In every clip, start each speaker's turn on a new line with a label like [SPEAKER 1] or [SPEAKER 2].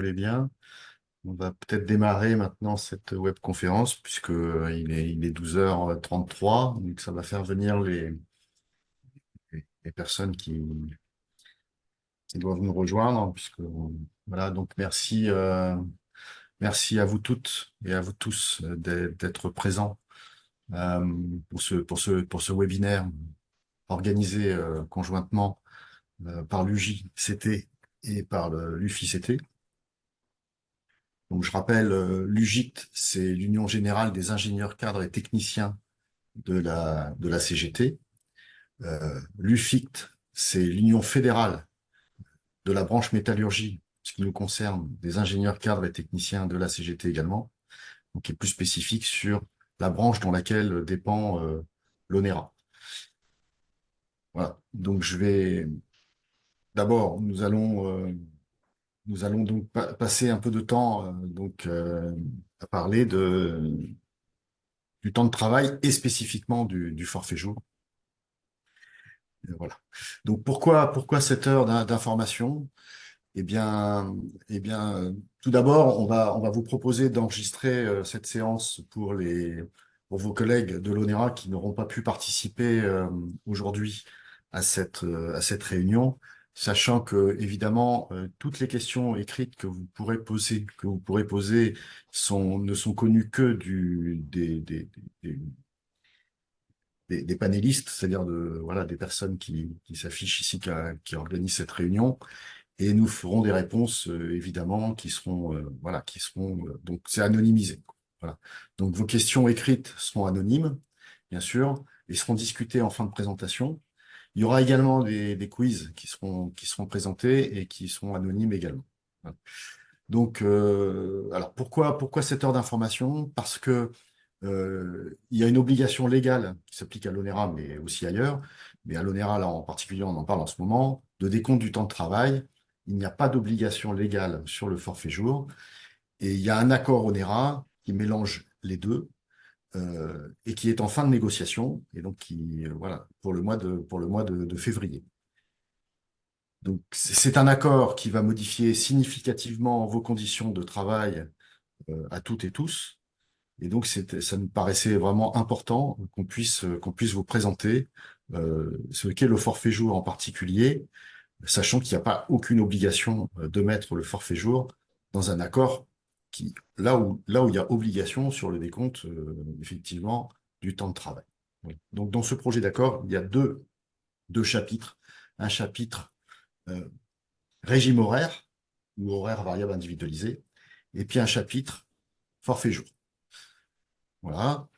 [SPEAKER 1] voulez bien, on va peut-être démarrer maintenant cette webconférence puisque il est 12h33, donc ça va faire venir les personnes qui doivent nous rejoindre, puisque voilà, donc merci à vous toutes et à vous tous d'être présents pour ce webinaire organisé conjointement par l'UJCT et par l'UFICT. Donc, je rappelle, l'UGICT, c'est l'Union générale des ingénieurs cadres et techniciens de la CGT. L'UFICT, c'est l'Union fédérale de la branche métallurgie, ce qui nous concerne, des ingénieurs cadres et techniciens de la CGT également, donc qui est plus spécifique sur la branche dans laquelle dépend l'ONERA. Voilà. Donc, d'abord, nous allons donc passer un peu de temps à parler du temps de travail et spécifiquement du forfait jour. Voilà. Donc pourquoi cette heure d'information? Eh bien, tout d'abord, on va vous proposer d'enregistrer cette séance pour vos collègues de l'ONERA qui n'auront pas pu participer aujourd'hui à cette réunion, sachant que évidemment toutes les questions écrites que vous pourrez poser ne sont connues que des panélistes, c'est-à-dire voilà, des personnes qui s'affichent ici, qui organisent cette réunion, et nous ferons des réponses, évidemment, donc c'est anonymisé, quoi. Voilà. Donc vos questions écrites seront anonymes, bien sûr, et seront discutées en fin de présentation. Il y aura également des quiz qui seront présentés et qui seront anonymes également. Voilà. Donc, alors pourquoi cette heure d'information? Parce que il y a une obligation légale qui s'applique à l'ONERA, mais aussi ailleurs. Mais à l'ONERA, là en particulier, on en parle en ce moment, de décompte du temps de travail. Il n'y a pas d'obligation légale sur le forfait jour. Et il y a un accord ONERA qui mélange les deux et qui est en fin de négociation, et donc voilà, pour le mois de février. Donc, c'est un accord qui va modifier significativement vos conditions de travail à toutes et tous. Et donc, ça nous paraissait vraiment important qu'on puisse vous présenter ce qu'est le forfait jour en particulier, sachant qu'il n'y a pas aucune obligation de mettre le forfait jour dans un accord là où il y a obligation sur le décompte, effectivement, du temps de travail. Oui. Donc, dans ce projet d'accord, il y a deux chapitres. Un chapitre euh, régime horaire ou horaire variable individualisé, et puis un chapitre forfait jour. Voilà.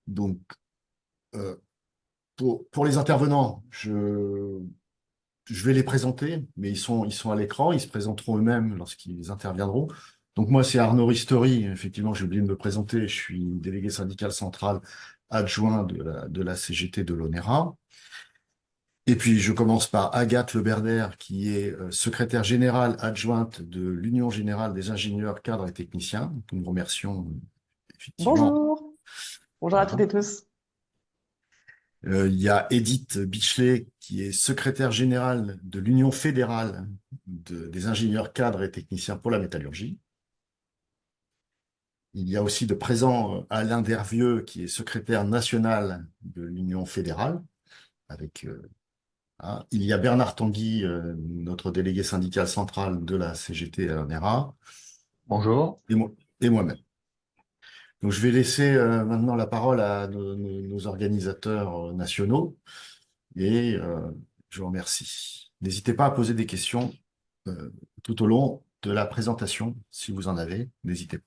[SPEAKER 1] Donc, euh, pour les intervenants, je vais les présenter, mais ils sont à l'écran, ils se présenteront eux-mêmes lorsqu'ils interviendront. Donc moi, c'est Arnaud Ristori, effectivement, j'ai oublié de me présenter, je suis délégué syndical central adjoint de la CGT de l'ONERA. Et puis, je commence par Agathe Leberder, qui est secrétaire générale adjointe de l'Union générale des ingénieurs, cadres et techniciens, que nous remercions effectivement.
[SPEAKER 2] Bonjour, bonjour à toutes
[SPEAKER 1] Voilà.
[SPEAKER 2] et tous.
[SPEAKER 1] Il y a Edith Bichelet, qui est secrétaire générale de l'Union fédérale des ingénieurs, cadres et techniciens pour la métallurgie. Il y a aussi de présent Alain Dervieux, qui est secrétaire national de l'Union fédérale. Il y a Bernard Tanguy, notre délégué syndical central de la CGT à l'ONERA,
[SPEAKER 3] Bonjour.
[SPEAKER 1] et moi-même. Donc, je vais laisser maintenant la parole à nos organisateurs nationaux. Et je vous remercie. N'hésitez pas à poser des questions euh, tout au long de la présentation, si vous en avez. N'hésitez pas.